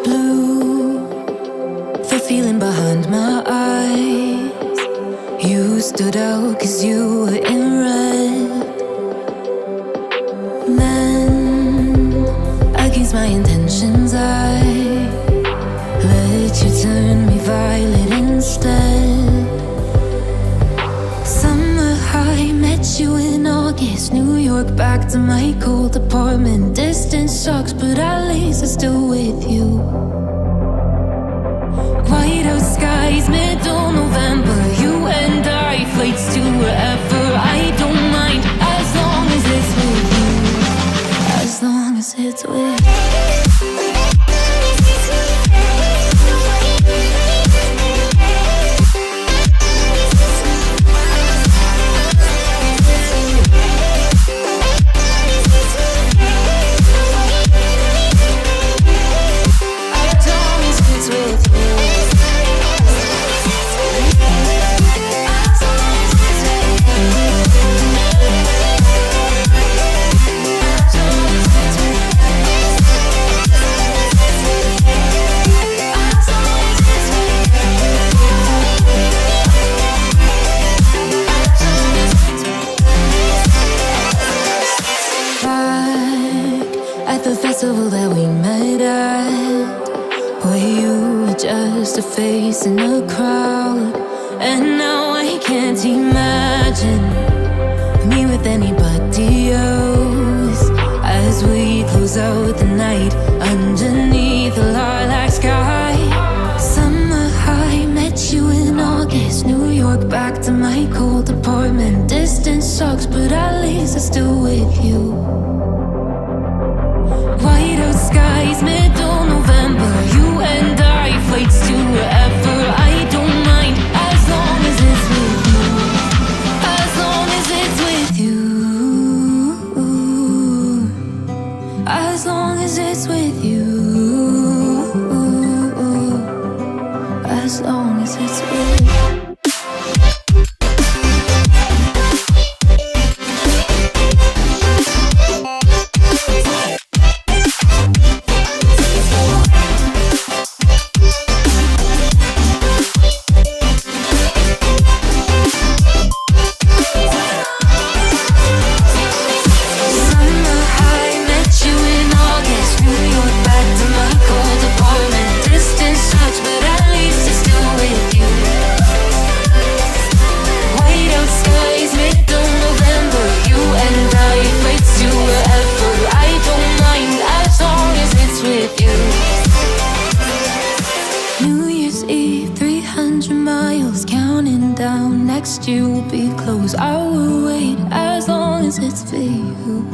Blue, the feeling behind my eyes. You stood out 'cause you were in red. Then, against my intentions, I let you turn me violet instead. Summer high, met you in August. New York, back to my cold apartment. Distance sucks, but at least I'm still with you. White out skies, middle November. You and I, flights to wherever. I don't mind, as long as it's with you. As long as it's with you. Festival that we met at, where you were just a face in a crowd. And now I can't imagine me with anybody else. As we close out the night underneath the lilac sky. Summer high, met you in August. New York, back to my cold apartment. Distance sucks, but at least I'm still with you. White out skies, middle November. You and I, flights to wherever. I don't mind, as long as it's with you. As long as it's with you. As long as it's with you. As long as it's with you. Next year will be close. I will wait as long as it's for you.